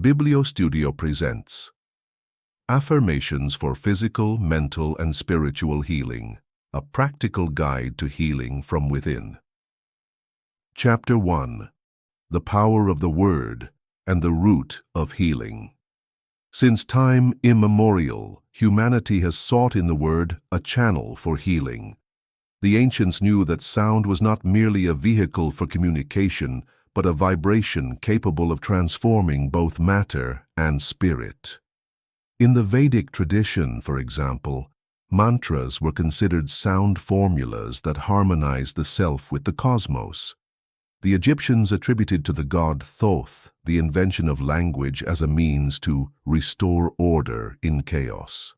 Biblio Studio presents Affirmations for Physical, Mental, and Spiritual Healing, a practical guide to healing from within. Chapter 1. The Power of the Word and the Root of Healing. Since time immemorial, humanity has sought in the Word a channel for healing. The ancients knew that sound was not merely a vehicle for communication, but a vibration capable of transforming both matter and spirit. In the Vedic tradition, for example, mantras were considered sound formulas that harmonized the self with the cosmos. The Egyptians attributed to the god Thoth the invention of language as a means to restore order in chaos.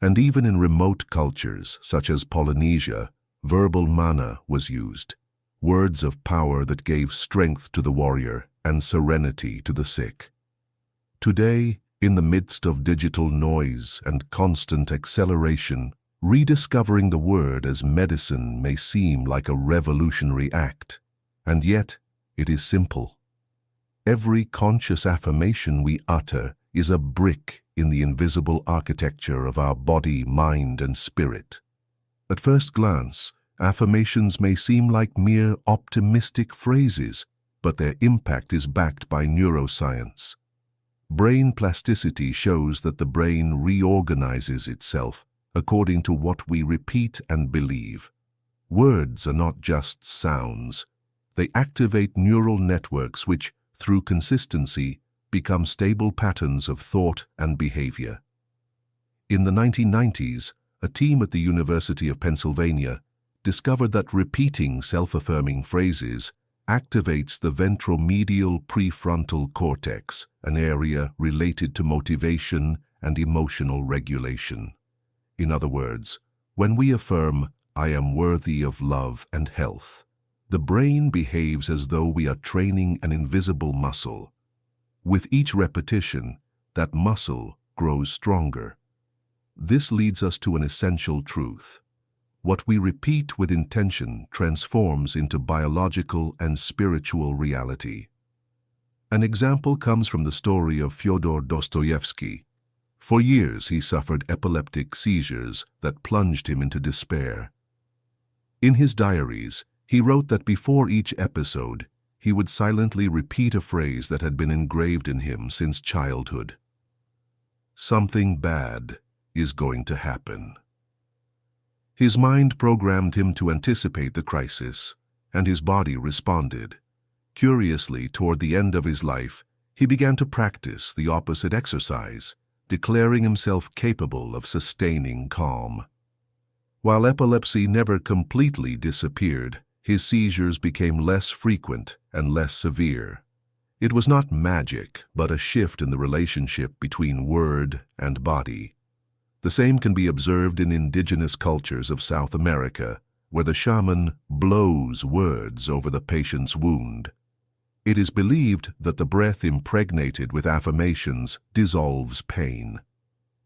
And even in remote cultures, such as Polynesia, verbal mana was used. Words of power that gave strength to the warrior and serenity to the sick. Today, in the midst of digital noise and constant acceleration, rediscovering the word as medicine may seem like a revolutionary act, and yet it is simple. Every conscious affirmation we utter is a brick in the invisible architecture of our body, mind, and spirit. At first glance, affirmations may seem like mere optimistic phrases, but their impact is backed by neuroscience. Brain plasticity shows that the brain reorganizes itself according to what we repeat and believe. Words are not just sounds. They activate neural networks which, through consistency, become stable patterns of thought and behavior. In the 1990s, a team at the University of Pennsylvania discovered that repeating self-affirming phrases activates the ventromedial prefrontal cortex, an area related to motivation and emotional regulation. In other words, when we affirm, "I am worthy of love and health," the brain behaves as though we are training an invisible muscle. With each repetition, that muscle grows stronger. This leads us to an essential truth. What we repeat with intention transforms into biological and spiritual reality. An example comes from the story of Fyodor Dostoevsky. For years he suffered epileptic seizures that plunged him into despair. In his diaries, he wrote that before each episode, he would silently repeat a phrase that had been engraved in him since childhood. "Something bad is going to happen." His mind programmed him to anticipate the crisis, and his body responded. Curiously, toward the end of his life, he began to practice the opposite exercise, declaring himself capable of sustaining calm. While epilepsy never completely disappeared, his seizures became less frequent and less severe. It was not magic, but a shift in the relationship between word and body. The same can be observed in indigenous cultures of South America, where the shaman blows words over the patient's wound. It is believed that the breath impregnated with affirmations dissolves pain.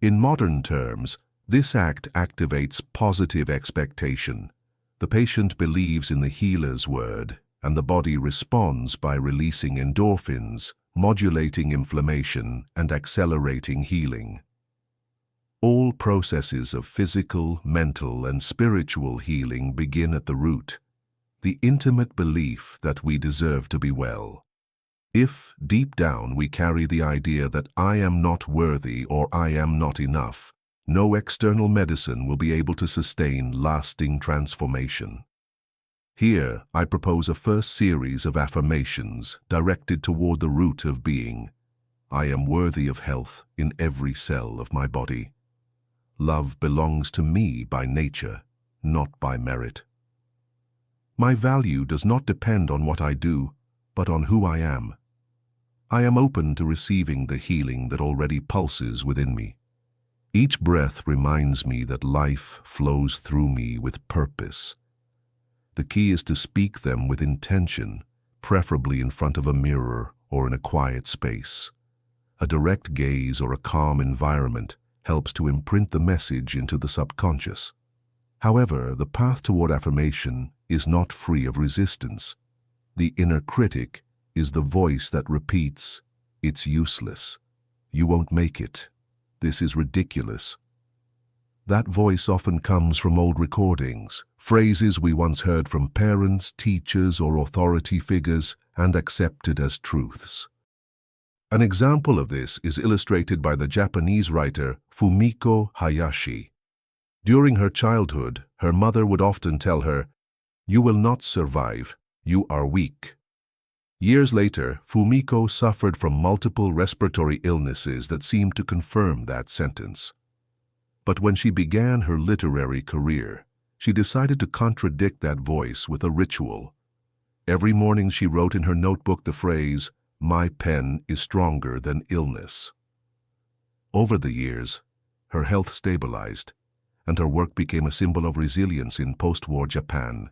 In modern terms, this act activates positive expectation. The patient believes in the healer's word, and the body responds by releasing endorphins, modulating inflammation, and accelerating healing. All processes of physical, mental, and spiritual healing begin at the root, the intimate belief that we deserve to be well. If, deep down, we carry the idea that I am not worthy or I am not enough, no external medicine will be able to sustain lasting transformation. Here, I propose a first series of affirmations directed toward the root of being. I am worthy of health in every cell of my body. Love belongs to me by nature, not by merit. My value does not depend on what I do, but on who I am. I am open to receiving the healing that already pulses within me. Each breath reminds me that life flows through me with purpose. The key is to speak them with intention, preferably in front of a mirror or in a quiet space. A direct gaze or a calm environment helps to imprint the message into the subconscious. However, the path toward affirmation is not free of resistance. The inner critic is the voice that repeats, "It's useless. You won't make it. This is ridiculous." That voice often comes from old recordings, phrases we once heard from parents, teachers, or authority figures and accepted as truths. An example of this is illustrated by the Japanese writer Fumiko Hayashi. During her childhood, her mother would often tell her, "You will not survive. You are weak." Years later, Fumiko suffered from multiple respiratory illnesses that seemed to confirm that sentence. But when she began her literary career, she decided to contradict that voice with a ritual. Every morning she wrote in her notebook the phrase, "My pen is stronger than illness." Over the years, her health stabilized, and her work became a symbol of resilience in post-war Japan.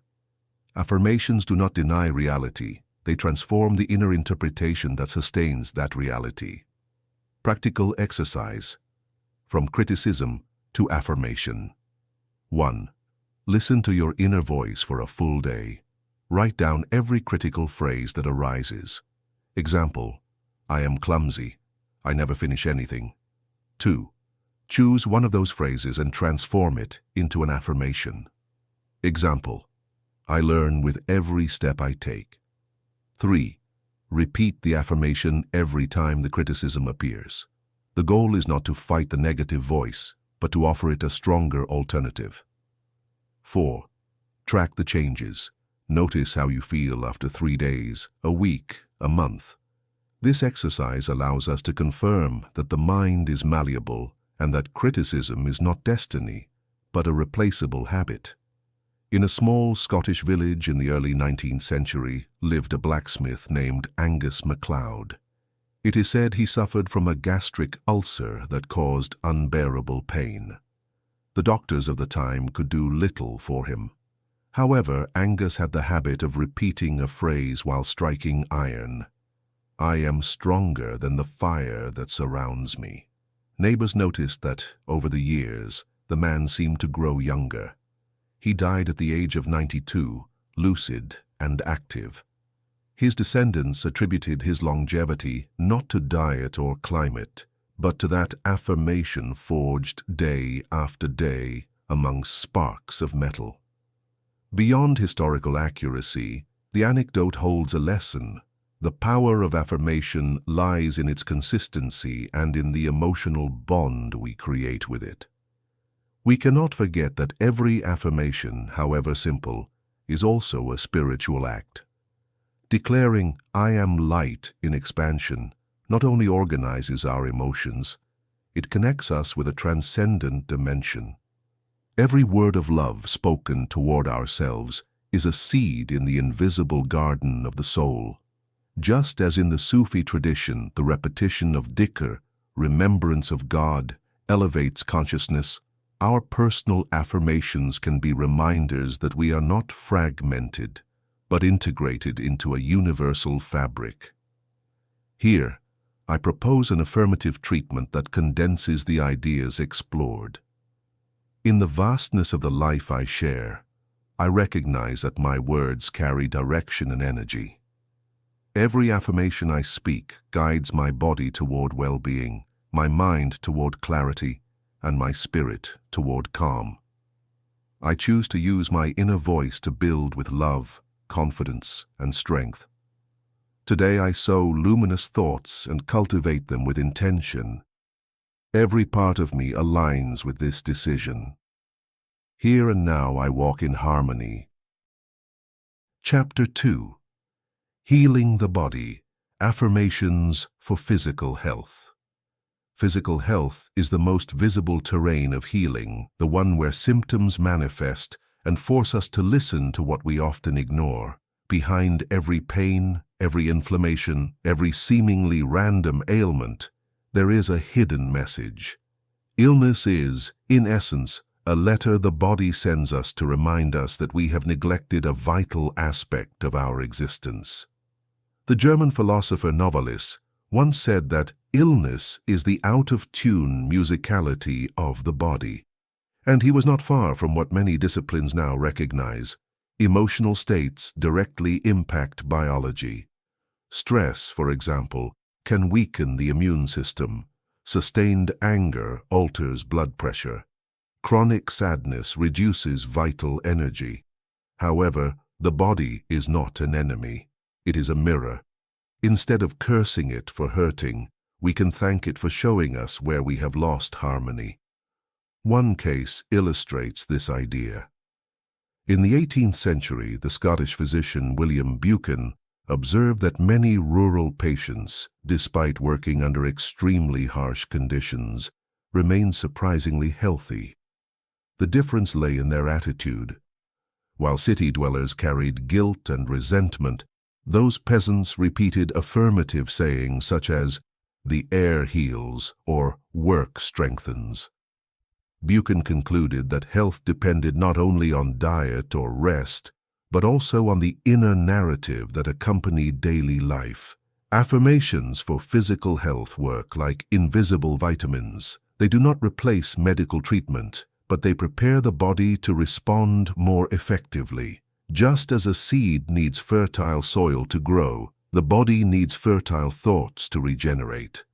Affirmations do not deny reality. They transform the inner interpretation that sustains that reality. Practical exercise. From criticism to affirmation. 1. Listen to your inner voice for a full day. Write down every critical phrase that arises. Example, "I am clumsy. I never finish anything." 2. Choose one of those phrases and transform it into an affirmation. Example, "I learn with every step I take." 3. Repeat the affirmation every time the criticism appears. The goal is not to fight the negative voice, but to offer it a stronger alternative. 4. Track the changes. Notice how you feel after 3 days, a week, a month. This exercise allows us to confirm that the mind is malleable and that criticism is not destiny, but a replaceable habit. In a small Scottish village in the early 19th century lived a blacksmith named Angus MacLeod. It is said he suffered from a gastric ulcer that caused unbearable pain. The doctors of the time could do little for him. However, Angus had the habit of repeating a phrase while striking iron. "I am stronger than the fire that surrounds me." Neighbors noticed that, over the years, the man seemed to grow younger. He died at the age of 92, lucid and active. His descendants attributed his longevity not to diet or climate, but to that affirmation forged day after day among sparks of metal. Beyond historical accuracy, the anecdote holds a lesson. The power of affirmation lies in its consistency and in the emotional bond we create with it. We cannot forget that every affirmation, however simple, is also a spiritual act. Declaring, "I am light" in expansion not only organizes our emotions, it connects us with a transcendent dimension. Every word of love spoken toward ourselves is a seed in the invisible garden of the soul. Just as in the Sufi tradition, the repetition of dhikr, remembrance of God, elevates consciousness, our personal affirmations can be reminders that we are not fragmented, but integrated into a universal fabric. Here, I propose an affirmative treatment that condenses the ideas explored. In the vastness of the life I share, I recognize that my words carry direction and energy. Every affirmation I speak guides my body toward well-being, my mind toward clarity, and my spirit toward calm. I choose to use my inner voice to build with love, confidence, and strength. Today I sow luminous thoughts and cultivate them with intention. Every part of me aligns with this decision. Here and now I walk in harmony. Chapter 2. Healing the Body. Affirmations for Physical Health. Physical health is the most visible terrain of healing, the one where symptoms manifest and force us to listen to what we often ignore. Behind every pain, every inflammation, every seemingly random ailment, there is a hidden message. Illness is, in essence, a letter the body sends us to remind us that we have neglected a vital aspect of our existence. The German philosopher Novalis once said that illness is the out-of-tune musicality of the body. And he was not far from what many disciplines now recognize. Emotional states directly impact biology. Stress, for example, can weaken the immune system. Sustained anger alters blood pressure. Chronic sadness reduces vital energy. However, the body is not an enemy. It is a mirror. Instead of cursing it for hurting, we can thank it for showing us where we have lost harmony. One case illustrates this idea. In the 18th century, the Scottish physician William Buchan observed that many rural patients, despite working under extremely harsh conditions, remained surprisingly healthy. The difference lay in their attitude. While city dwellers carried guilt and resentment, those peasants repeated affirmative sayings such as, "The air heals," or "Work strengthens." Buchan concluded that health depended not only on diet or rest, but also on the inner narrative that accompanied daily life. Affirmations for physical health work like invisible vitamins. They do not replace medical treatment, but they prepare the body to respond more effectively. Just as a seed needs fertile soil to grow, the body needs fertile thoughts to regenerate.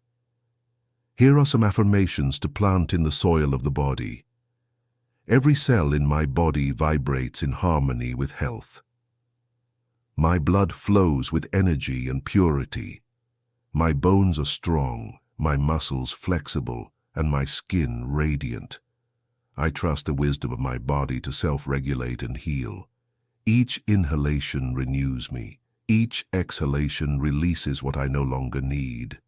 Here are some affirmations to plant in the soil of the body. Every cell in my body vibrates in harmony with health. My blood flows with energy and purity. My bones are strong, my muscles flexible, and my skin radiant. I trust the wisdom of my body to self-regulate and heal. Each inhalation renews me. Each exhalation releases what I no longer need.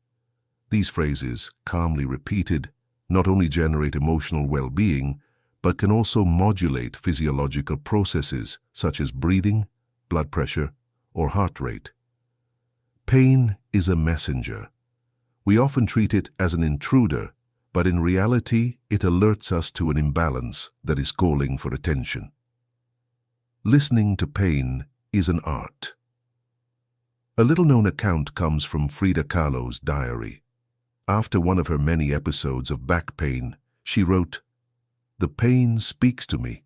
These phrases, calmly repeated, not only generate emotional well-being, but can also modulate physiological processes such as breathing, blood pressure, or heart rate. Pain is a messenger. We often treat it as an intruder, but in reality, it alerts us to an imbalance that is calling for attention. Listening to pain is an art. A little-known account comes from Frida Kahlo's diary. After one of her many episodes of back pain, she wrote, "The pain speaks to me.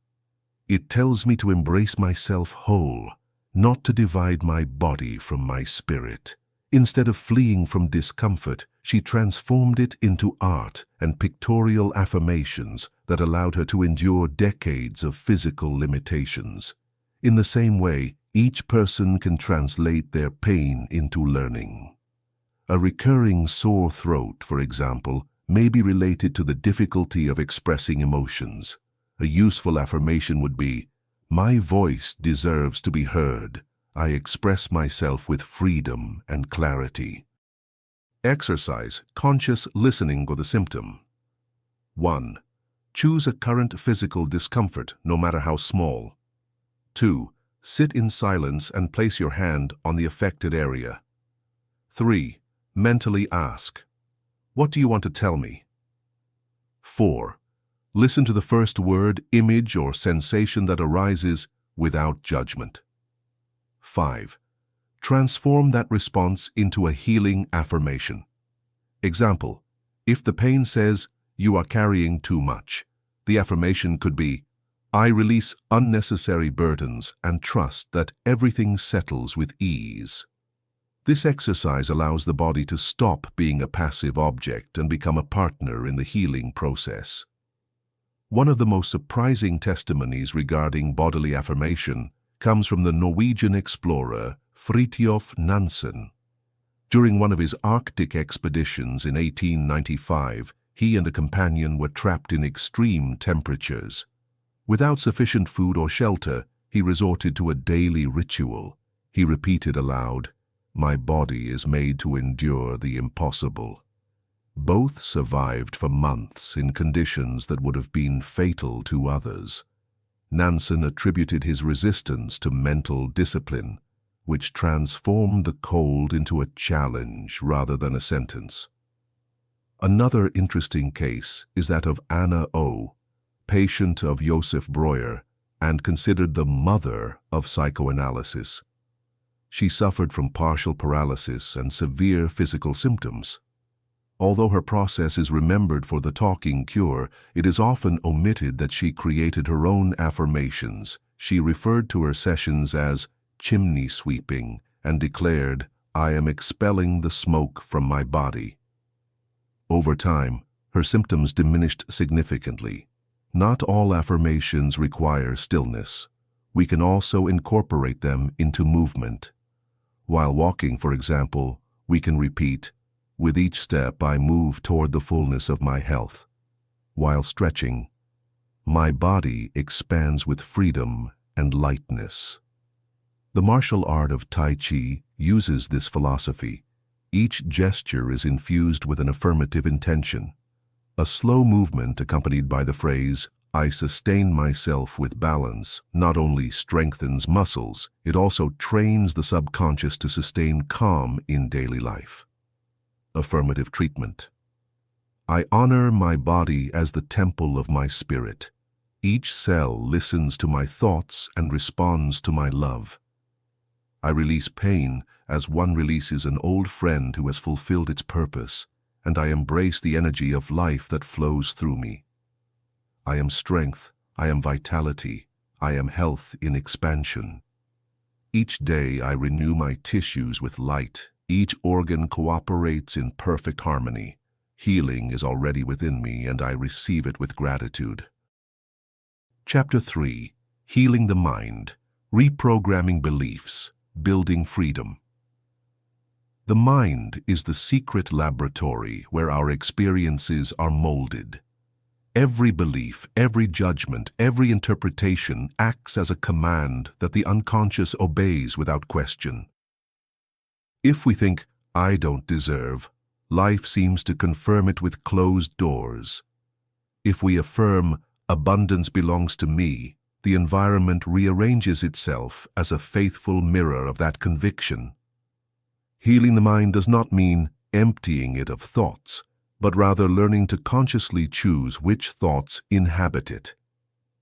It tells me to embrace myself whole, not to divide my body from my spirit." Instead of fleeing from discomfort, she transformed it into art and pictorial affirmations that allowed her to endure decades of physical limitations. In the same way, each person can translate their pain into learning. A recurring sore throat, for example, may be related to the difficulty of expressing emotions. A useful affirmation would be, "My voice deserves to be heard. I express myself with freedom and clarity." Exercise conscious listening for the symptom. 1. Choose a current physical discomfort, no matter how small. 2. Sit in silence and place your hand on the affected area. 3. Mentally ask, "What do you want to tell me?" 4. Listen to the first word, image, or sensation that arises without judgment. 5. Transform that response into a healing affirmation. Example, if the pain says, "You are carrying too much," the affirmation could be, "I release unnecessary burdens and trust that everything settles with ease." This exercise allows the body to stop being a passive object and become a partner in the healing process. One of the most surprising testimonies regarding bodily affirmation comes from the Norwegian explorer Fridtjof Nansen. During one of his Arctic expeditions in 1895, he and a companion were trapped in extreme temperatures. Without sufficient food or shelter, he resorted to a daily ritual. He repeated aloud, "My body is made to endure the impossible." Both survived for months in conditions that would have been fatal to others. Nansen attributed his resistance to mental discipline, which transformed the cold into a challenge rather than a sentence. Another interesting case is that of Anna O., patient of Joseph Breuer and considered the mother of psychoanalysis. She suffered from partial paralysis and severe physical symptoms. Although her process is remembered for the talking cure, it is often omitted that she created her own affirmations. She referred to her sessions as chimney sweeping and declared, I am expelling the smoke from my body. Over time, her symptoms diminished significantly. Not all affirmations require stillness. We can also incorporate them into movement. While walking, for example, we can repeat, "With each step I move toward the fullness of my health." While stretching, "My body expands with freedom and lightness." The martial art of Tai Chi uses this philosophy. Each gesture is infused with an affirmative intention. A slow movement accompanied by the phrase, "I sustain myself with balance," not only strengthens muscles, it also trains the subconscious to sustain calm in daily life. Affirmative treatment. I honor my body as the temple of my spirit. Each cell listens to my thoughts and responds to my love. I release pain as one releases an old friend who has fulfilled its purpose, and I embrace the energy of life that flows through me. I am strength, I am vitality, I am health in expansion. Each day I renew my tissues with light. Each organ cooperates in perfect harmony. Healing is already within me, and I receive it with gratitude. Chapter 3. Healing the Mind. Reprogramming Beliefs. Building Freedom. The mind is the secret laboratory where our experiences are molded. Every belief, every judgment, every interpretation acts as a command that the unconscious obeys without question. If we think, "I don't deserve," life seems to confirm it with closed doors. If we affirm, "Abundance belongs to me," the environment rearranges itself as a faithful mirror of that conviction. Healing the mind does not mean emptying it of thoughts, but rather learning to consciously choose which thoughts inhabit it.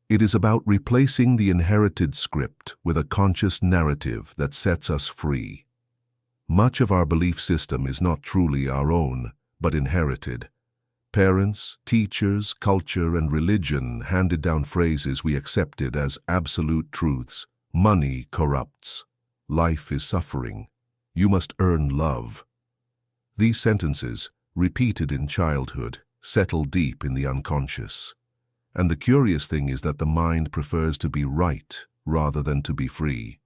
It is about replacing the inherited script with a conscious narrative that sets us free. Much of our belief system is not truly our own, but inherited. Parents, teachers, culture, and religion handed down phrases we accepted as absolute truths. Money corrupts. Life is suffering. You must earn love. These sentences, repeated in childhood, settle deep in the unconscious. And the curious thing is that the mind prefers to be right rather than to be free.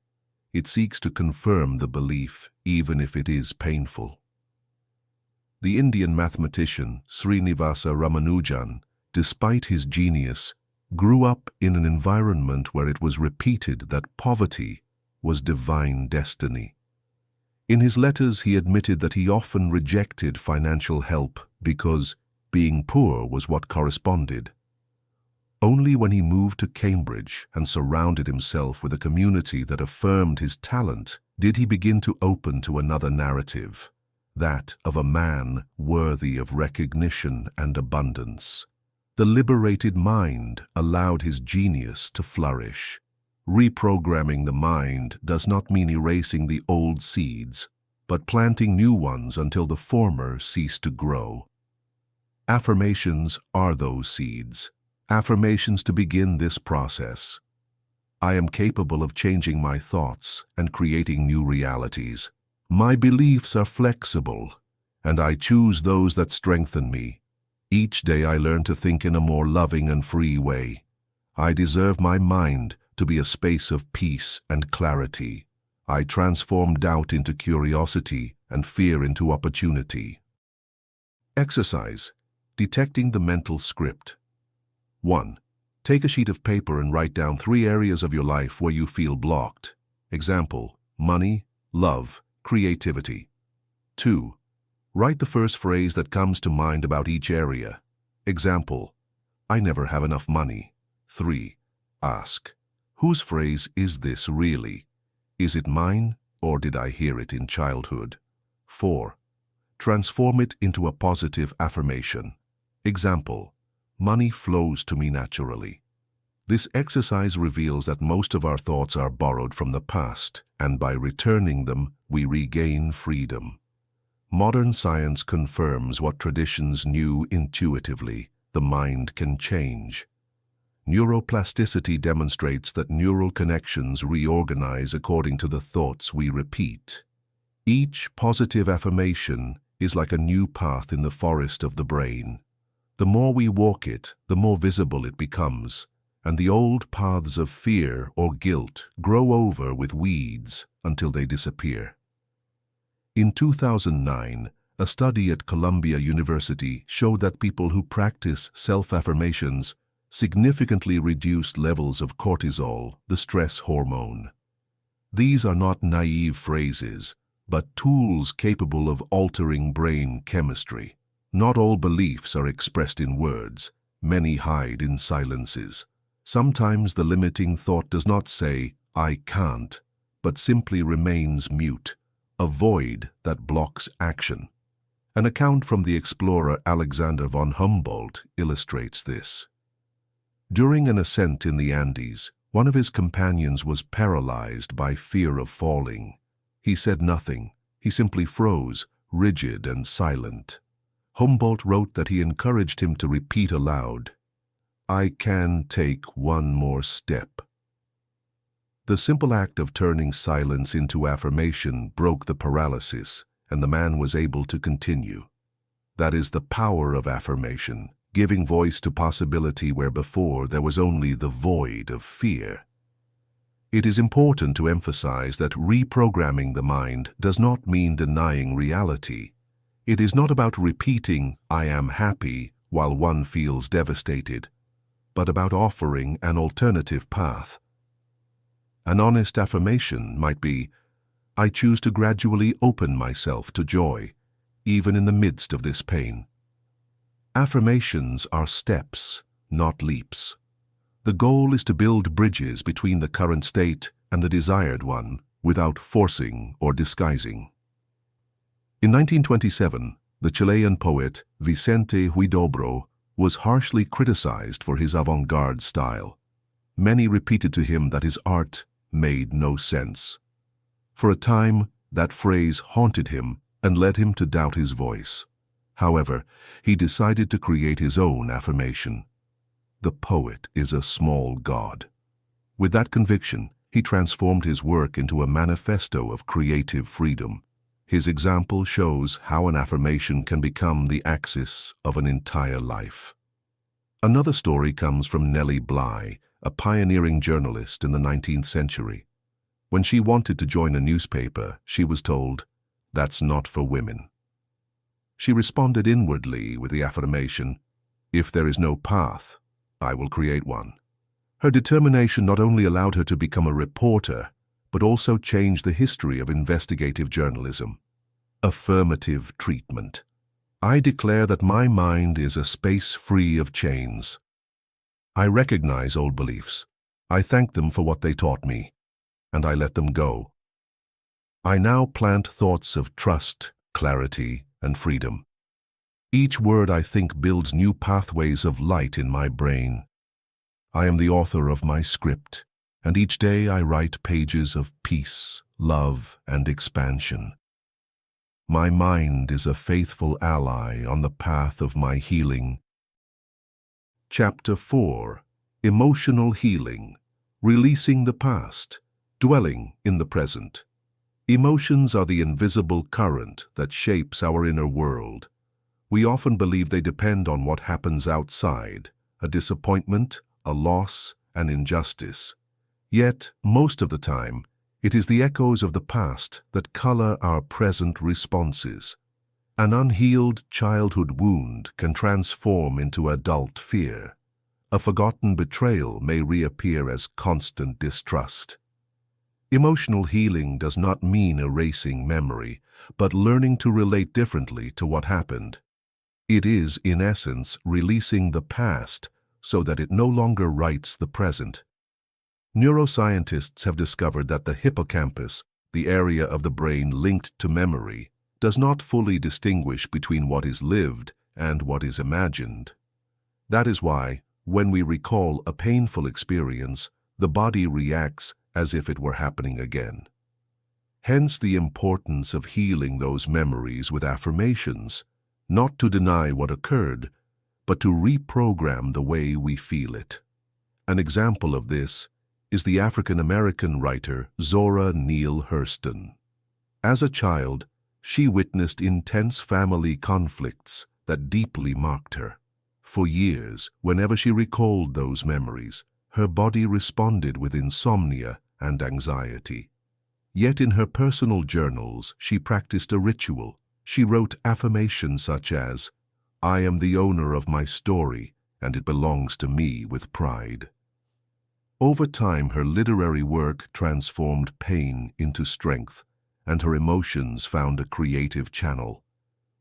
It seeks to confirm the belief, even if it is painful. The Indian mathematician Srinivasa Ramanujan, despite his genius, grew up in an environment where it was repeated that poverty was divine destiny. In his letters, he admitted that he often rejected financial help because being poor was what corresponded. Only when he moved to Cambridge and surrounded himself with a community that affirmed his talent did he begin to open to another narrative, that of a man worthy of recognition and abundance. The liberated mind allowed his genius to flourish. Reprogramming the mind does not mean erasing the old seeds, but planting new ones until the former cease to grow. Affirmations are those seeds. Affirmations to begin this process. I am capable of changing my thoughts and creating new realities. My beliefs are flexible, and I choose those that strengthen me. Each day I learn to think in a more loving and free way. I deserve my mind to be a space of peace and clarity. I transform doubt into curiosity and fear into opportunity. Exercise. Detecting the mental script. 1. Take a sheet of paper and write down 3 areas of your life where you feel blocked. Example: money, love, creativity. 2. Write the first phrase that comes to mind about each area. Example: I never have enough money. 3. Ask: whose phrase is this really? Is it mine, or did I hear it in childhood? 4. Transform it into a positive affirmation. Example: money flows to me naturally. This exercise reveals that most of our thoughts are borrowed from the past, and by returning them, we regain freedom. Modern science confirms what traditions knew intuitively: the mind can change. Neuroplasticity demonstrates that neural connections reorganize according to the thoughts we repeat. Each positive affirmation is like a new path in the forest of the brain. The more we walk it, the more visible it becomes, and the old paths of fear or guilt grow over with weeds until they disappear. In 2009, a study at Columbia University showed that people who practice self-affirmations significantly reduced levels of cortisol, the stress hormone. These are not naive phrases, but tools capable of altering brain chemistry. Not all beliefs are expressed in words. Many hide in silences. Sometimes the limiting thought does not say, "I can't," but simply remains mute, a void that blocks action. An account from the explorer Alexander von Humboldt illustrates this. During an ascent in the Andes, one of his companions was paralyzed by fear of falling. He said nothing. He simply froze, rigid and silent. Humboldt wrote that he encouraged him to repeat aloud, "I can take one more step." The simple act of turning silence into affirmation broke the paralysis, and the man was able to continue. That is the power of affirmation, giving voice to possibility where before there was only the void of fear. It is important to emphasize that reprogramming the mind does not mean denying reality. It is not about repeating, "I am happy," while one feels devastated, but about offering an alternative path. An honest affirmation might be, "I choose to gradually open myself to joy, even in the midst of this pain." Affirmations are steps, not leaps. The goal is to build bridges between the current state and the desired one without forcing or disguising. In 1927, the Chilean poet Vicente Huidobro was harshly criticized for his avant-garde style. Many repeated to him that his art made no sense. For a time, that phrase haunted him and led him to doubt his voice. However, he decided to create his own affirmation. The poet is a small god. With that conviction, he transformed his work into a manifesto of creative freedom. His example shows how an affirmation can become the axis of an entire life. Another story comes from Nellie Bly, a pioneering journalist in the 19th century. When she wanted to join a newspaper, she was told, "That's not for women." She responded inwardly with the affirmation, "If there is no path, I will create one." Her determination not only allowed her to become a reporter, but also changed the history of investigative journalism. Affirmative treatment. I declare that my mind is a space free of chains. I recognize old beliefs. I thank them for what they taught me, and I let them go. I now plant thoughts of trust, clarity, and freedom. Each word I think builds new pathways of light in my brain. I am the author of my script, and each day I write pages of peace, love, and expansion. My mind is a faithful ally on the path of my healing. Chapter 4. Emotional Healing. Releasing the past, dwelling in the present. Emotions are the invisible current that shapes our inner world. We often believe they depend on what happens outside, a disappointment, a loss, an injustice. Yet, most of the time, it is the echoes of the past that color our present responses. An unhealed childhood wound can transform into adult fear. A forgotten betrayal may reappear as constant distrust. Emotional healing does not mean erasing memory, but learning to relate differently to what happened. It is, in essence, releasing the past so that it no longer writes the present. Neuroscientists have discovered that the hippocampus, the area of the brain linked to memory, does not fully distinguish between what is lived and what is imagined. That is why, when we recall a painful experience, the body reacts as if it were happening again. Hence the importance of healing those memories with affirmations, not to deny what occurred, but to reprogram the way we feel it. An example of this is the African-American writer Zora Neale Hurston. As a child, she witnessed intense family conflicts that deeply marked her. For years, whenever she recalled those memories, her body responded with insomnia and anxiety. Yet in her personal journals, she practiced a ritual. She wrote affirmations such as, "I am the owner of my story, and it belongs to me with pride." Over time, her literary work transformed pain into strength, and her emotions found a creative channel.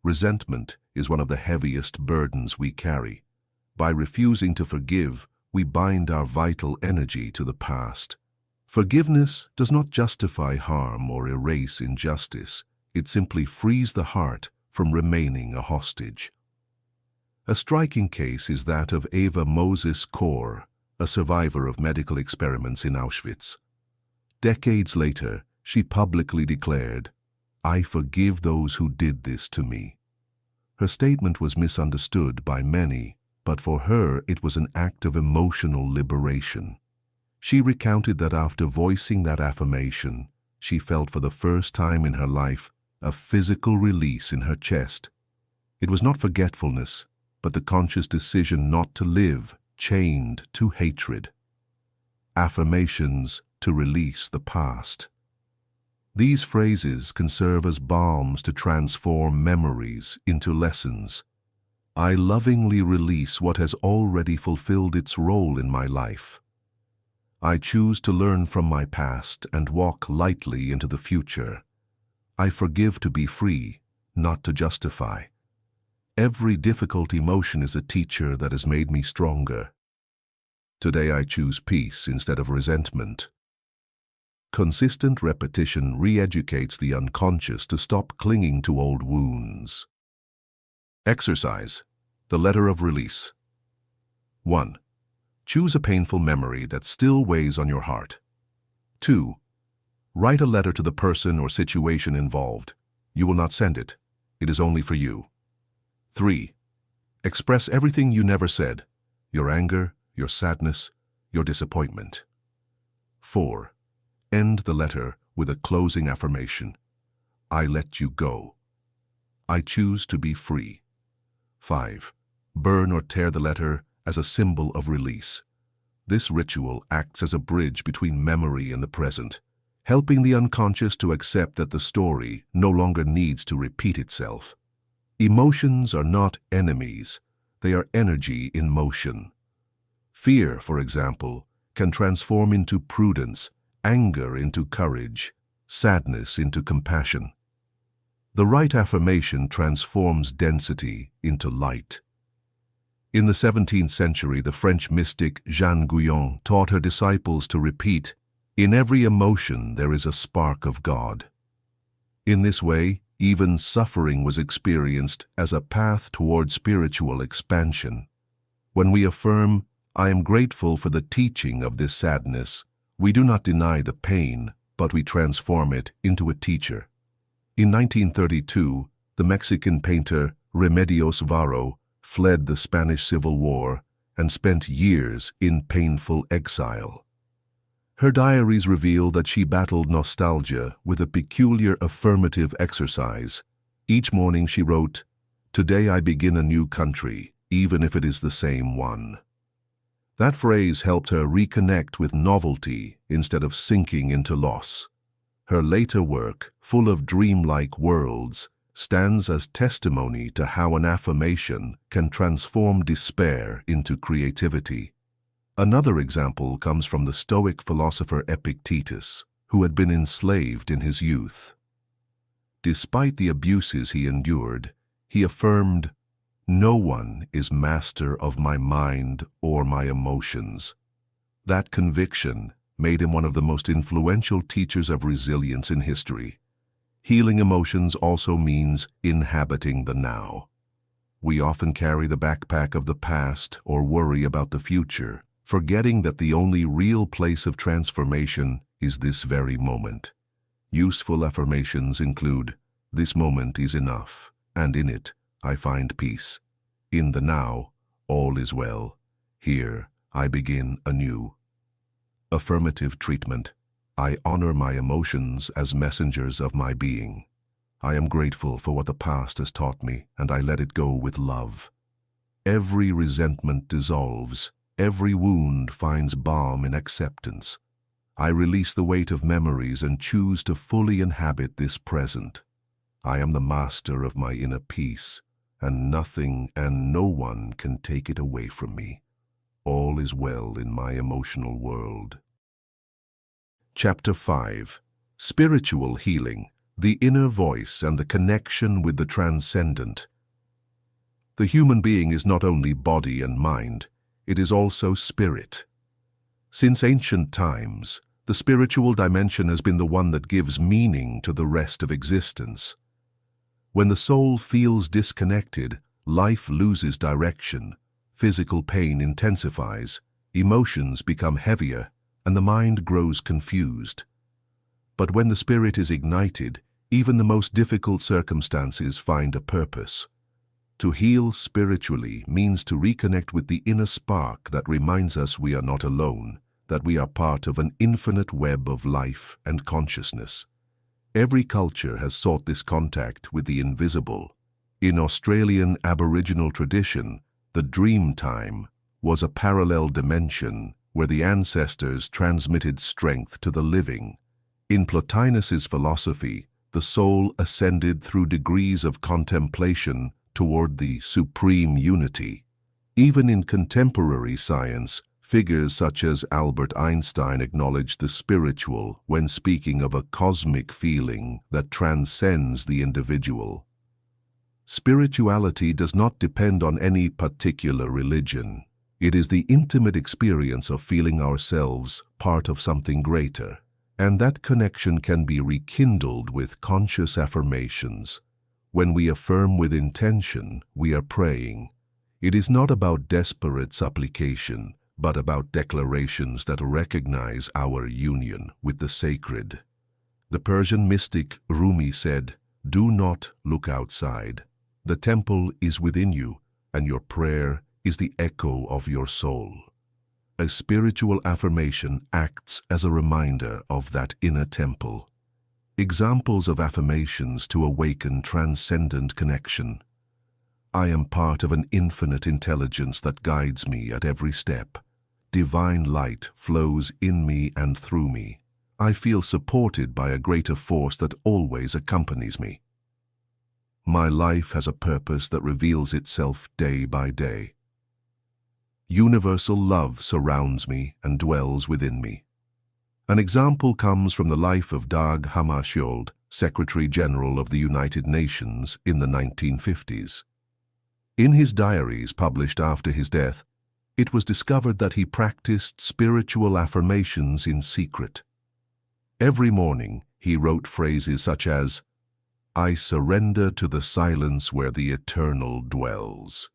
Resentment is one of the heaviest burdens we carry. By refusing to forgive, we bind our vital energy to the past. Forgiveness does not justify harm or erase injustice. It simply frees the heart from remaining a hostage. A striking case is that of Eva Moses Kor, a survivor of medical experiments in Auschwitz. Decades later, she publicly declared, "I forgive those who did this to me." Her statement was misunderstood by many, but for her it was an act of emotional liberation. She recounted that after voicing that affirmation, she felt for the first time in her life a physical release in her chest. It was not forgetfulness, but the conscious decision not to live, chained to hatred. Affirmations to release the past. These phrases can serve as balms to transform memories into lessons. I lovingly release what has already fulfilled its role in my life. I choose to learn from my past and walk lightly into the future. I forgive to be free, not to justify. Every difficult emotion is a teacher that has made me stronger. Today I choose peace instead of resentment. Consistent repetition re-educates the unconscious to stop clinging to old wounds. Exercise. The letter of release. 1. Choose a painful memory that still weighs on your heart. 2. Write a letter to the person or situation involved. You will not send it. It is only for you. 3. Express everything you never said, your anger, your sadness, your disappointment. 4. End the letter with a closing affirmation. I let you go. I choose to be free. 5. Burn or tear the letter as a symbol of release. This ritual acts as a bridge between memory and the present, helping the unconscious to accept that the story no longer needs to repeat itself. Emotions are not enemies, they are energy in motion. Fear, for example, can transform into prudence, anger into courage, sadness into compassion. The right affirmation transforms density into light. In the 17th century, the French mystic Jeanne Guyon taught her disciples to repeat, "In every emotion there is a spark of God." In this way, even suffering was experienced as a path toward spiritual expansion. When we affirm, "I am grateful for the teaching of this sadness," we do not deny the pain, but we transform it into a teacher. In 1932, the Mexican painter Remedios Varo fled the Spanish Civil War and spent years in painful exile. Her diaries reveal that she battled nostalgia with a peculiar affirmative exercise. Each morning she wrote, "Today I begin a new country, even if it is the same one." That phrase helped her reconnect with novelty instead of sinking into loss. Her later work, full of dreamlike worlds, stands as testimony to how an affirmation can transform despair into creativity. Another example comes from the Stoic philosopher Epictetus, who had been enslaved in his youth. Despite the abuses he endured, he affirmed, "No one is master of my mind or my emotions." That conviction made him one of the most influential teachers of resilience in history. Healing emotions also means inhabiting the now. We often carry the backpack of the past or worry about the future, forgetting that the only real place of transformation is this very moment. Useful affirmations include, "This moment is enough, and in it I find peace. In the now, all is well. Here I begin anew." Affirmative treatment. I honor my emotions as messengers of my being. I am grateful for what the past has taught me, and I let it go with love. Every resentment dissolves. Every wound finds balm in acceptance. I release the weight of memories and choose to fully inhabit this present. I am the master of my inner peace, and nothing and no one can take it away from me. All is well in my emotional world. Chapter 5. Spiritual Healing, the Inner Voice and the Connection with the Transcendent. The human being is not only body and mind, it is also spirit. Since ancient times, the spiritual dimension has been the one that gives meaning to the rest of existence. When the soul feels disconnected, life loses direction, physical pain intensifies, emotions become heavier, and the mind grows confused. But when the spirit is ignited, even the most difficult circumstances find a purpose. To heal spiritually means to reconnect with the inner spark that reminds us we are not alone, that we are part of an infinite web of life and consciousness. Every culture has sought this contact with the invisible. In Australian Aboriginal tradition, the dream time was a parallel dimension where the ancestors transmitted strength to the living. In Plotinus's philosophy, the soul ascended through degrees of contemplation toward the supreme unity. Even in contemporary science, figures such as Albert Einstein acknowledged the spiritual when speaking of a cosmic feeling that transcends the individual. Spirituality does not depend on any particular religion. It is the intimate experience of feeling ourselves part of something greater, and that connection can be rekindled with conscious affirmations. When we affirm with intention, we are praying. It is not about desperate supplication, but about declarations that recognize our union with the sacred. The Persian mystic Rumi said, "Do not look outside. The temple is within you, and your prayer is the echo of your soul." A spiritual affirmation acts as a reminder of that inner temple. Examples of affirmations to awaken transcendent connection. I am part of an infinite intelligence that guides me at every step. Divine light flows in me and through me. I feel supported by a greater force that always accompanies me. My life has a purpose that reveals itself day by day. Universal love surrounds me and dwells within me. An example comes from the life of Dag Hammarskjöld, Secretary General of the United Nations in the 1950s. In his diaries published after his death, it was discovered that he practiced spiritual affirmations in secret. Every morning, he wrote phrases such as, "I surrender to the silence where the eternal dwells."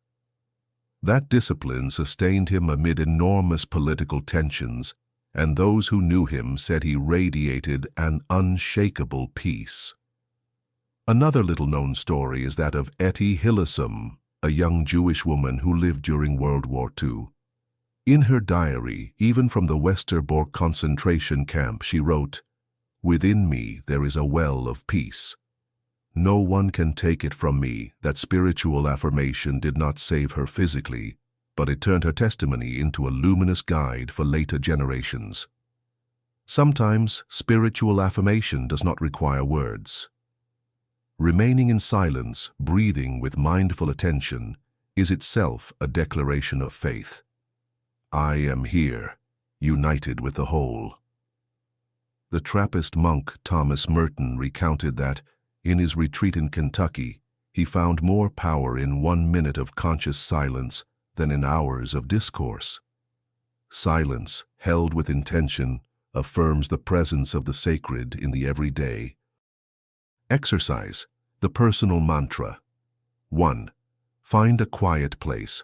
That discipline sustained him amid enormous political tensions, and those who knew him said he radiated an unshakable peace. Another little-known story is that of Etty Hillesum, a young Jewish woman who lived during World War II. In her diary, even from the Westerbork concentration camp, she wrote, "Within me there is a well of peace. No one can take it from me that spiritual affirmation did not save her physically, but it turned her testimony into a luminous guide for later generations." Sometimes spiritual affirmation does not require words. Remaining in silence, breathing with mindful attention, is itself a declaration of faith. I am here, united with the whole. The Trappist monk Thomas Merton recounted that, in his retreat in Kentucky, he found more power in 1 minute of conscious silence than in hours of discourse. Silence, held with intention, affirms the presence of the sacred in the everyday. Exercise, the personal mantra. 1. Find a quiet place.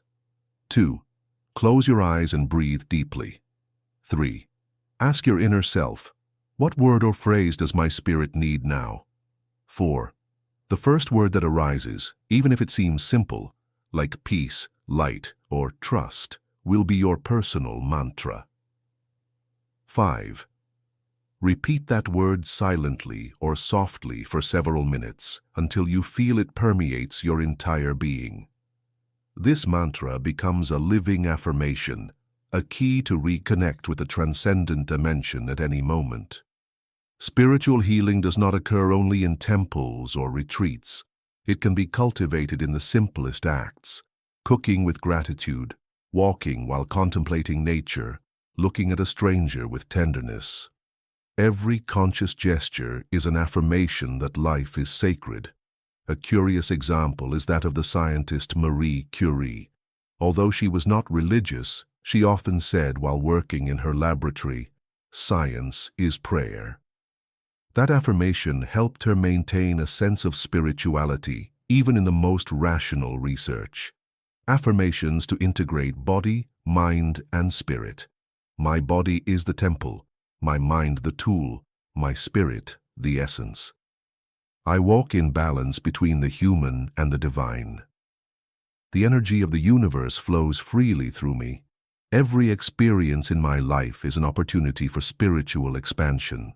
2. Close your eyes and breathe deeply. 3. Ask your inner self, what word or phrase does my spirit need now? 4. The first word that arises, even if it seems simple, like peace, light, or trust, will be your personal mantra. 5. Repeat that word silently or softly for several minutes until you feel it permeates your entire being. This mantra becomes a living affirmation, a key to reconnect with the transcendent dimension at any moment. Spiritual healing does not occur only in temples or retreats. It can be cultivated in the simplest acts: cooking with gratitude, walking while contemplating nature, looking at a stranger with tenderness. Every conscious gesture is an affirmation that life is sacred. A curious example is that of the scientist Marie Curie. Although she was not religious, she often said while working in her laboratory, "Science is prayer." That affirmation helped her maintain a sense of spirituality, even in the most rational research. Affirmations to integrate body, mind, and spirit. My body is the temple, my mind the tool, my spirit the essence. I walk in balance between the human and the divine. The energy of the universe flows freely through me. Every experience in my life is an opportunity for spiritual expansion.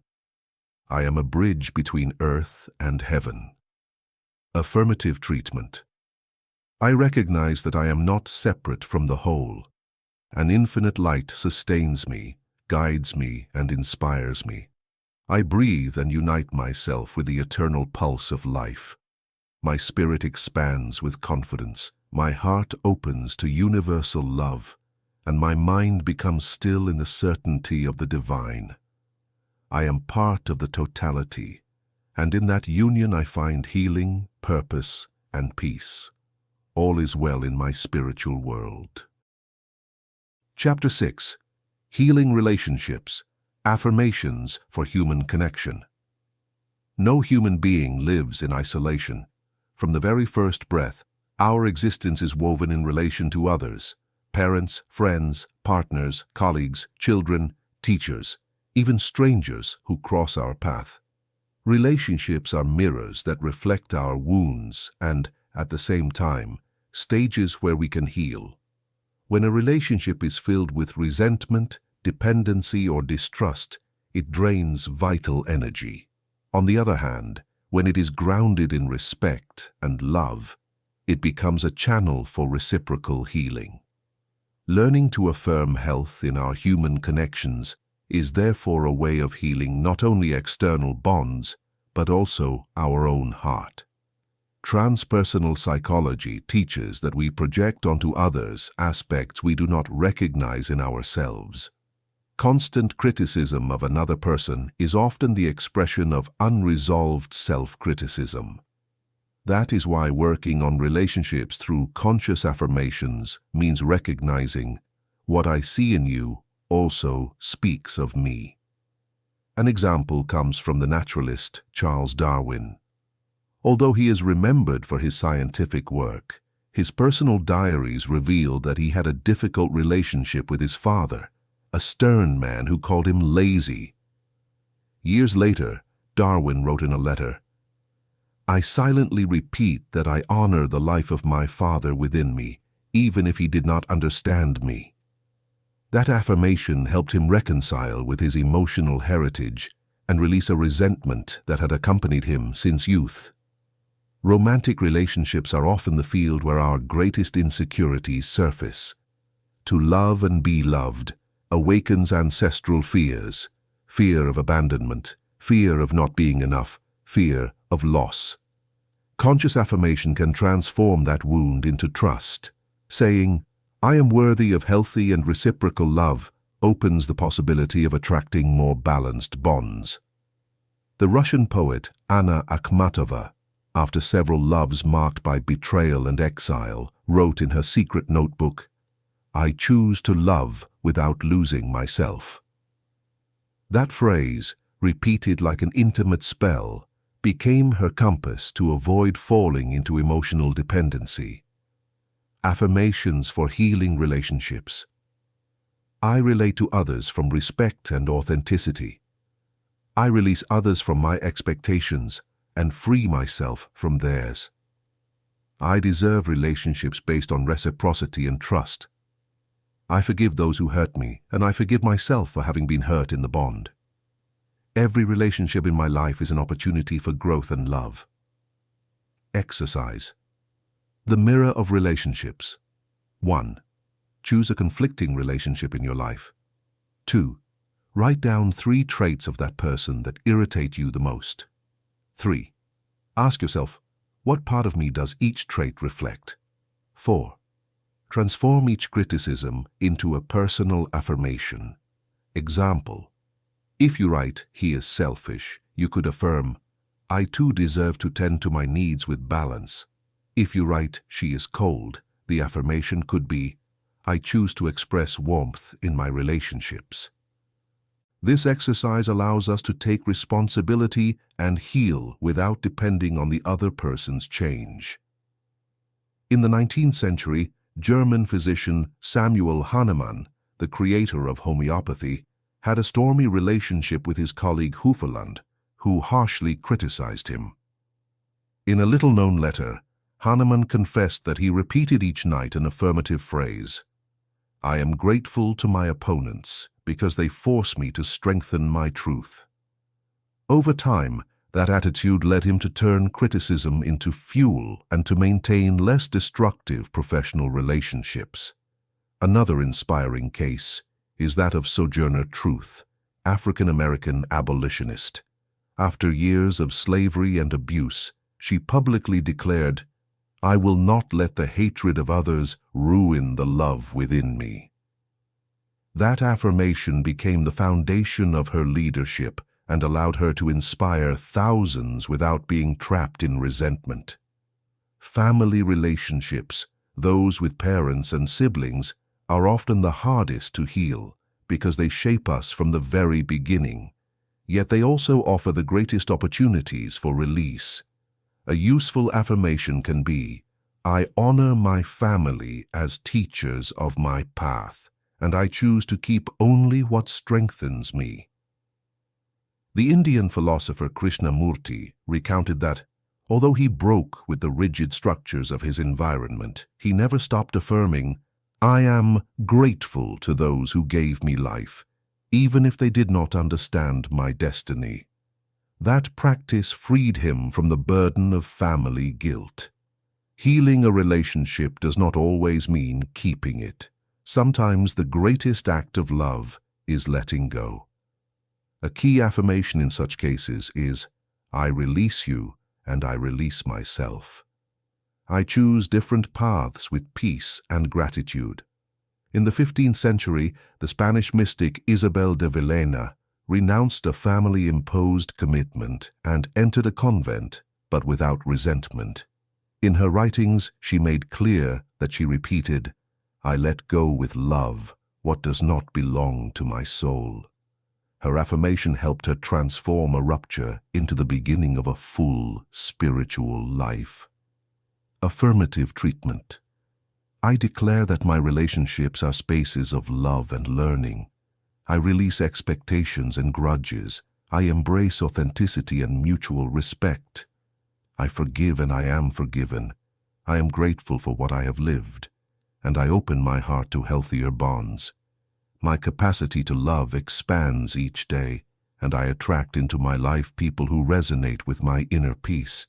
I am a bridge between earth and heaven. Affirmative treatment. I recognize that I am not separate from the whole. An infinite light sustains me, guides me, and inspires me. I breathe and unite myself with the eternal pulse of life. My spirit expands with confidence, my heart opens to universal love, and my mind becomes still in the certainty of the divine. I am part of the totality, and in that union I find healing, purpose, and peace. All is well in my spiritual world. Chapter 6. Healing Relationships. Affirmations for Human Connection. No human being lives in isolation. From the very first breath, our existence is woven in relation to others: parents, friends, partners, colleagues, children, teachers, even strangers who cross our path. Relationships are mirrors that reflect our wounds and, at the same time, stages where we can heal. When a relationship is filled with resentment, dependency, or distrust, it drains vital energy. On the other hand, when it is grounded in respect and love, it becomes a channel for reciprocal healing. Learning to affirm health in our human connections is therefore a way of healing not only external bonds, but also our own heart. Transpersonal psychology teaches that we project onto others aspects we do not recognize in ourselves. Constant criticism of another person is often the expression of unresolved self-criticism. That is why working on relationships through conscious affirmations means recognizing, "What I see in you also speaks of me." An example comes from the naturalist Charles Darwin. Although he is remembered for his scientific work, his personal diaries revealed that he had a difficult relationship with his father, a stern man who called him lazy. Years later, Darwin wrote in a letter, "I silently repeat that I honor the life of my father within me, even if he did not understand me." That affirmation helped him reconcile with his emotional heritage and release a resentment that had accompanied him since youth. Romantic relationships are often the field where our greatest insecurities surface. To love and be loved awakens ancestral fears: fear of abandonment, fear of not being enough, fear of loss. Conscious affirmation can transform that wound into trust. Saying, "I am worthy of healthy and reciprocal love," opens the possibility of attracting more balanced bonds. The Russian poet Anna Akhmatova, after several loves marked by betrayal and exile, wrote in her secret notebook, "I choose to love without losing myself." That phrase, repeated like an intimate spell, became her compass to avoid falling into emotional dependency. Affirmations for healing relationships. I relate to others from respect and authenticity. I release others from my expectations and free myself from theirs. I deserve relationships based on reciprocity and trust. I forgive those who hurt me, and I forgive myself for having been hurt in the bond. Every relationship in my life is an opportunity for growth and love. Exercise. The mirror of relationships. 1. Choose a conflicting relationship in your life. 2. Write down 3 traits of that person that irritate you the most. 3. Ask yourself, what part of me does each trait reflect? 4. Transform each criticism into a personal affirmation. Example. If you write, "He is selfish," you could affirm, "I too deserve to tend to my needs with balance." If you write, "She is cold," the affirmation could be, "I choose to express warmth in my relationships." This exercise allows us to take responsibility and heal without depending on the other person's change. In the 19th century, German physician Samuel Hahnemann, the creator of homeopathy, had a stormy relationship with his colleague Hufeland, who harshly criticized him. In a little-known letter, Hahnemann confessed that he repeated each night an affirmative phrase, "I am grateful to my opponents because they force me to strengthen my truth." Over time, that attitude led him to turn criticism into fuel and to maintain less destructive professional relationships. Another inspiring case is that of Sojourner Truth, African-American abolitionist. After years of slavery and abuse, she publicly declared, "I will not let the hatred of others ruin the love within me." That affirmation became the foundation of her leadership and allowed her to inspire thousands without being trapped in resentment. Family relationships, those with parents and siblings, are often the hardest to heal because they shape us from the very beginning. Yet they also offer the greatest opportunities for release. A useful affirmation can be, "I honor my family as teachers of my path, and I choose to keep only what strengthens me." The Indian philosopher Krishnamurti recounted that, although he broke with the rigid structures of his environment, he never stopped affirming, "I am grateful to those who gave me life, even if they did not understand my destiny." That practice freed him from the burden of family guilt. Healing a relationship does not always mean keeping it. Sometimes the greatest act of love is letting go. A key affirmation in such cases is, "I release you and I release myself." I choose different paths with peace and gratitude. In the 15th century, the Spanish mystic Isabel de Villena renounced a family-imposed commitment and entered a convent, but without resentment. In her writings, she made clear that she repeated, "I let go with love what does not belong to my soul." Her affirmation helped her transform a rupture into the beginning of a full spiritual life. Affirmative treatment. I declare that my relationships are spaces of love and learning. I release expectations and grudges. I embrace authenticity and mutual respect. I forgive and I am forgiven. I am grateful for what I have lived, and I open my heart to healthier bonds. My capacity to love expands each day, and I attract into my life people who resonate with my inner peace.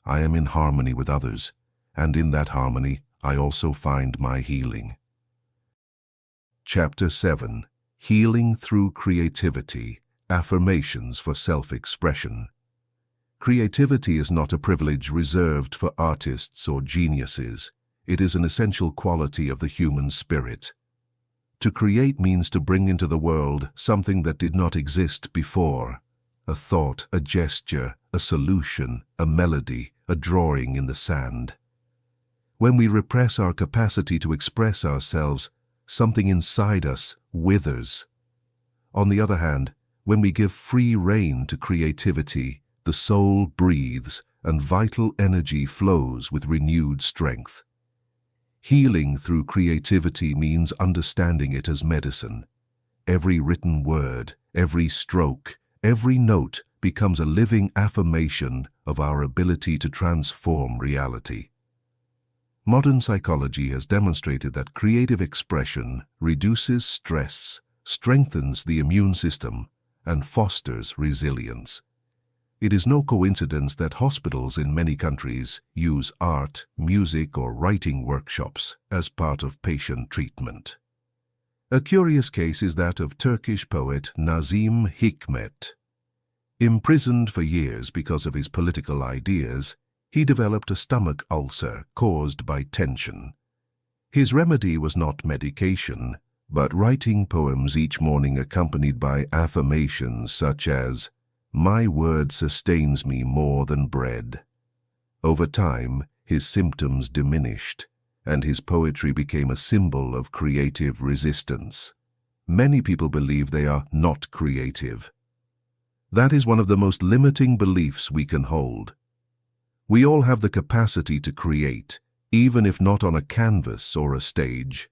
I am in harmony with others, and in that harmony, I also find my healing. Chapter 7. Healing Through Creativity, Affirmations for Self-Expression. Creativity is not a privilege reserved for artists or geniuses. It is an essential quality of the human spirit. To create means to bring into the world something that did not exist before. A thought, a gesture, a solution, a melody, a drawing in the sand. When we repress our capacity to express ourselves, something inside us withers. On the other hand, when we give free rein to creativity, the soul breathes and vital energy flows with renewed strength. Healing through creativity means understanding it as medicine. Every written word, every stroke, every note becomes a living affirmation of our ability to transform reality. Modern psychology has demonstrated that creative expression reduces stress, strengthens the immune system, and fosters resilience. It is no coincidence that hospitals in many countries use art, music, or writing workshops as part of patient treatment. A curious case is that of Turkish poet Nazim Hikmet. Imprisoned for years because of his political ideas, he developed a stomach ulcer caused by tension. His remedy was not medication, but writing poems each morning accompanied by affirmations such as, "My word sustains me more than bread." Over time, his symptoms diminished, and his poetry became a symbol of creative resistance. Many people believe they are not creative. That is one of the most limiting beliefs we can hold. We all have the capacity to create, even if not on a canvas or a stage.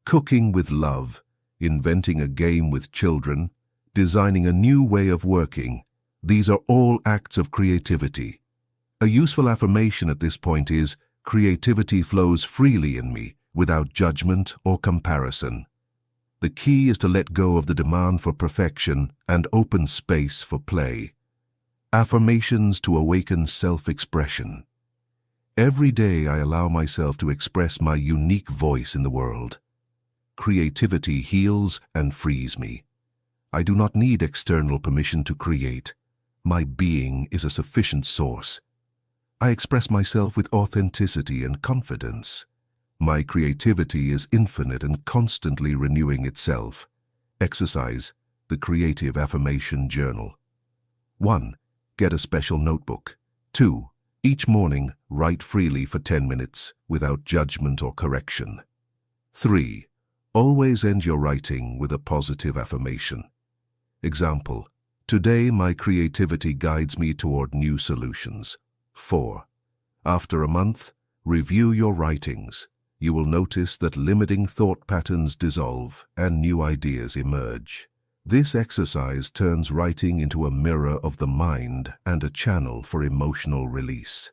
Cooking with love, inventing a game with children, designing a new way of working, these are all acts of creativity. A useful affirmation at this point is, "Creativity flows freely in me, without judgment or comparison." The key is to let go of the demand for perfection and open space for play. Affirmations to awaken self-expression. Every day I allow myself to express my unique voice in the world. Creativity heals and frees me. I do not need external permission to create. My being is a sufficient source. I express myself with authenticity and confidence. My creativity is infinite and constantly renewing itself. Exercise the Creative Affirmation Journal. 1. Get a special notebook. 2. Each morning, write freely for 10 minutes without judgment or correction. 3. Always end your writing with a positive affirmation. Example: today my creativity guides me toward new solutions. 4. After a month, review your writings. You will notice that limiting thought patterns dissolve and new ideas emerge. This exercise turns writing into a mirror of the mind and a channel for emotional release.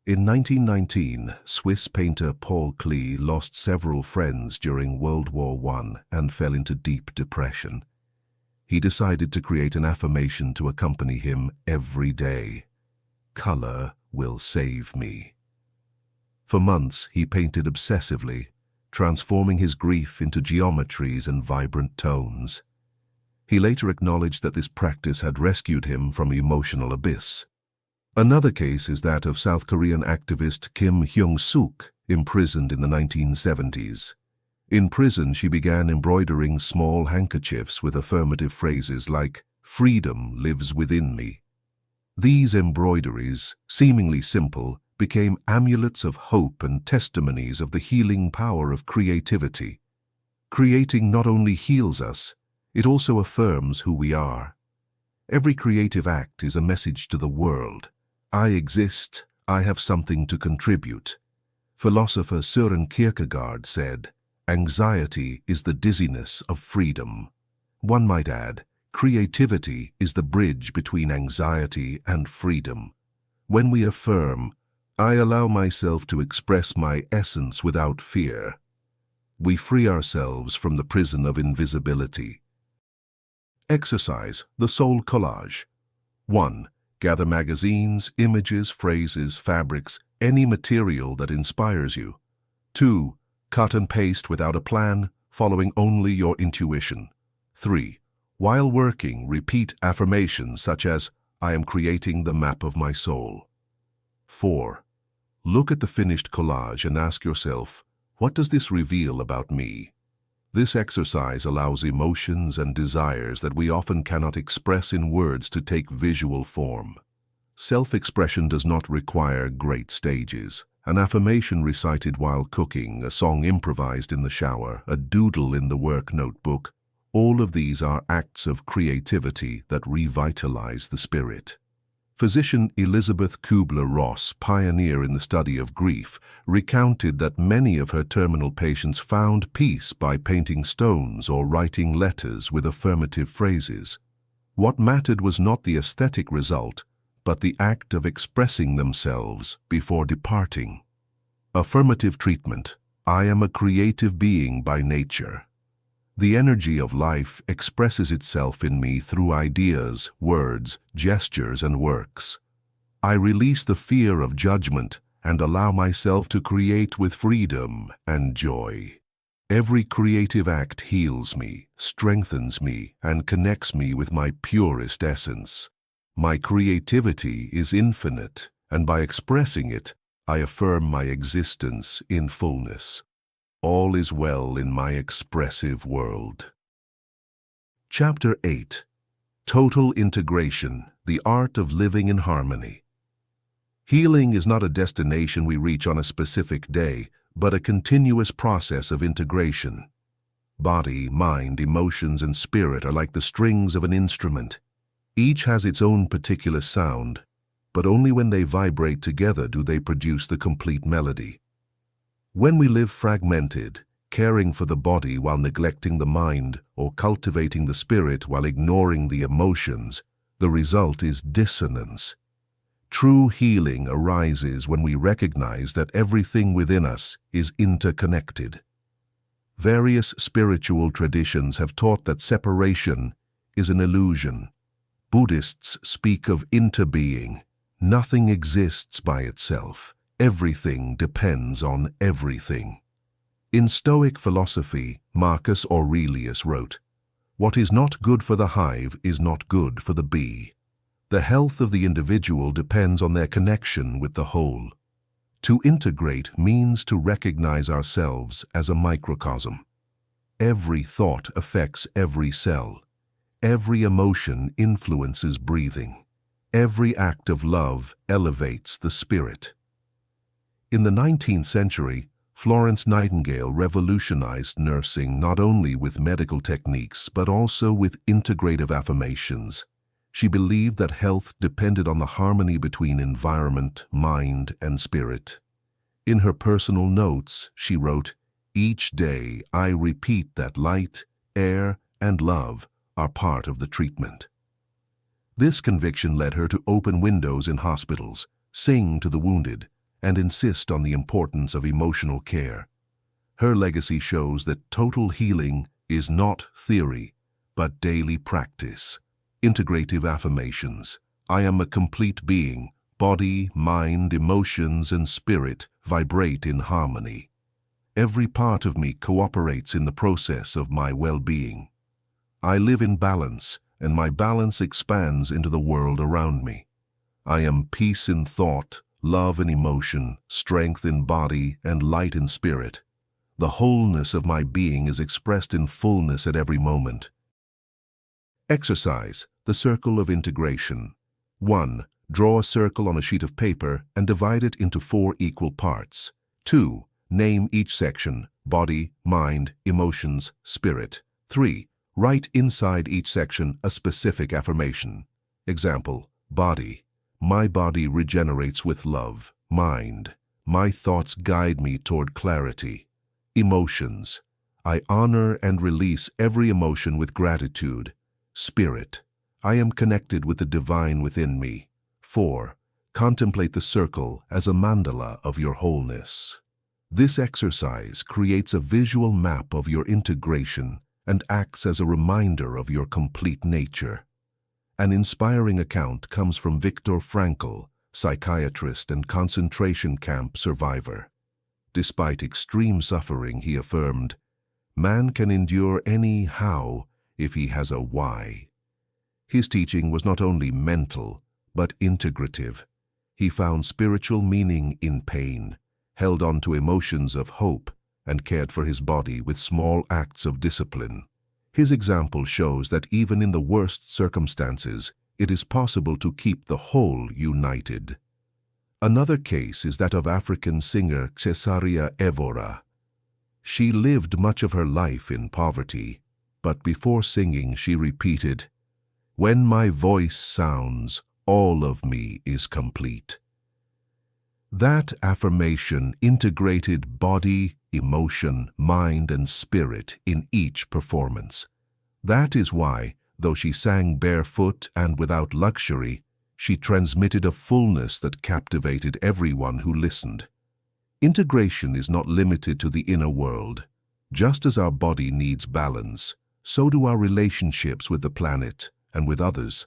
In 1919, Swiss painter Paul Klee lost several friends during World War I and fell into deep depression. He decided to create an affirmation to accompany him every day. "Color will save me." For months, he painted obsessively, transforming his grief into geometries and vibrant tones. He later acknowledged that this practice had rescued him from emotional abyss. Another case is that of South Korean activist Kim Hyung-suk, imprisoned in the 1970s. In prison, she began embroidering small handkerchiefs with affirmative phrases like, "Freedom lives within me." These embroideries, seemingly simple, became amulets of hope and testimonies of the healing power of creativity. Creating not only heals us, it also affirms who we are. Every creative act is a message to the world. I exist, I have something to contribute. Philosopher Søren Kierkegaard said, "Anxiety is the dizziness of freedom." One might add, creativity is the bridge between anxiety and freedom. When we affirm, "I allow myself to express my essence without fear," we free ourselves from the prison of invisibility. Exercise the soul collage. 1. Gather magazines, images, phrases, fabrics, any material that inspires you. 2. Cut and paste without a plan, following only your intuition. 3. While working, repeat affirmations such as, "I am creating the map of my soul." 4. Look at the finished collage and ask yourself, what does this reveal about me? This exercise allows emotions and desires that we often cannot express in words to take visual form. Self-expression does not require great stages. An affirmation recited while cooking, a song improvised in the shower, a doodle in the work notebook, all of these are acts of creativity that revitalize the spirit. Physician Elizabeth Kubler-Ross, pioneer in the study of grief, recounted that many of her terminal patients found peace by painting stones or writing letters with affirmative phrases. What mattered was not the aesthetic result, but the act of expressing themselves before departing. Affirmative treatment. I am a creative being by nature. The energy of life expresses itself in me through ideas, words, gestures, and works. I release the fear of judgment and allow myself to create with freedom and joy. Every creative act heals me, strengthens me, and connects me with my purest essence. My creativity is infinite, and by expressing it, I affirm my existence in fullness. All is well in my expressive world. Chapter 8. Total Integration, the Art of Living in Harmony. Healing is not a destination we reach on a specific day, but a continuous process of integration. Body, mind, emotions, and spirit are like the strings of an instrument. Each has its own particular sound, but only when they vibrate together do they produce the complete melody. When we live fragmented, caring for the body while neglecting the mind, or cultivating the spirit while ignoring the emotions, the result is dissonance. True healing arises when we recognize that everything within us is interconnected. Various spiritual traditions have taught that separation is an illusion. Buddhists speak of interbeing. Nothing exists by itself. Everything depends on everything. In Stoic philosophy, Marcus Aurelius wrote, "What is not good for the hive is not good for the bee." The health of the individual depends on their connection with the whole. To integrate means to recognize ourselves as a microcosm. Every thought affects every cell. Every emotion influences breathing. Every act of love elevates the spirit. In the 19th century, Florence Nightingale revolutionized nursing not only with medical techniques but also with integrative affirmations. She believed that health depended on the harmony between environment, mind, and spirit. In her personal notes, she wrote, "Each day I repeat that light, air, and love are part of the treatment." This conviction led her to open windows in hospitals, sing to the wounded, and insist on the importance of emotional care. Her legacy shows that total healing is not theory, but daily practice. Integrative affirmations. I am a complete being. Body, mind, emotions, and spirit vibrate in harmony. Every part of me cooperates in the process of my well-being. I live in balance, and my balance expands into the world around me. I am peace in thought, love in emotion, strength in body, and light in spirit. The wholeness of my being is expressed in fullness at every moment. Exercise, the circle of integration. 1. Draw a circle on a sheet of paper and divide it into 4 equal parts. 2. Name each section, body, mind, emotions, spirit. 3. Write inside each section a specific affirmation. Example, body. My body regenerates with love. Mind. My thoughts guide me toward clarity. Emotions. I honor and release every emotion with gratitude. Spirit. I am connected with the divine within me. 4. Contemplate the circle as a mandala of your wholeness. This exercise creates a visual map of your integration and acts as a reminder of your complete nature. An inspiring account comes from Viktor Frankl, psychiatrist and concentration camp survivor. Despite extreme suffering, he affirmed, "Man can endure any how if he has a why." His teaching was not only mental, but integrative. He found spiritual meaning in pain, held on to emotions of hope, and cared for his body with small acts of discipline. His example shows that even in the worst circumstances, it is possible to keep the whole united. Another case is that of African singer Cesaria Evora. She lived much of her life in poverty, but before singing she repeated, "When my voice sounds, all of me is complete." That affirmation integrated body, emotion, mind, and spirit in each performance. That is why, though she sang barefoot and without luxury, she transmitted a fullness that captivated everyone who listened. Integration is not limited to the inner world. Just as our body needs balance, so do our relationships with the planet and with others.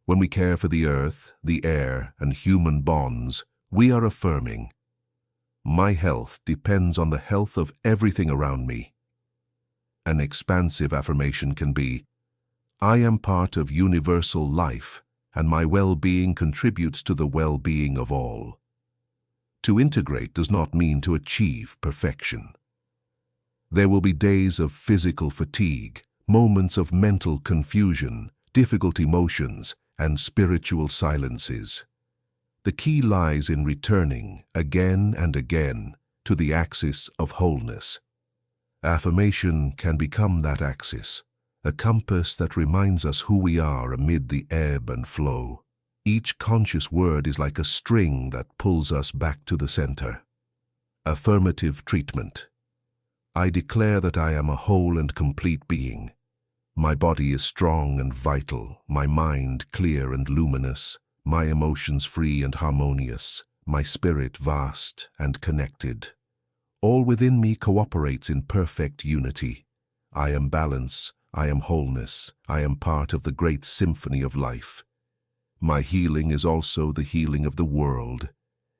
When we care for the earth, the air, and human bonds, we are affirming, "My health depends on the health of everything around me." An expansive affirmation can be, "I am part of universal life, and my well-being contributes to the well-being of all." To integrate does not mean to achieve perfection. There will be days of physical fatigue, moments of mental confusion, difficult emotions, and spiritual silences. The key lies in returning, again and again, to the axis of wholeness. Affirmation can become that axis, a compass that reminds us who we are amid the ebb and flow. Each conscious word is like a string that pulls us back to the center. Affirmative treatment. I declare that I am a whole and complete being. My body is strong and vital, my mind clear and luminous, my emotions free and harmonious, my spirit vast and connected. All within me cooperates in perfect unity. I am balance, I am wholeness, I am part of the great symphony of life. My healing is also the healing of the world,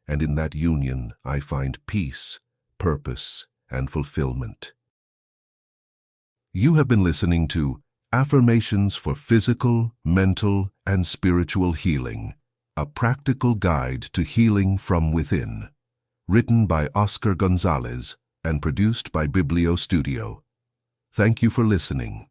and in that union I find peace, purpose, and fulfillment. You have been listening to Affirmations for Physical, Mental, and Spiritual Healing, a practical guide to healing from within. Written by Oscar Gonzalez and produced by Biblio Studio. Thank you for listening.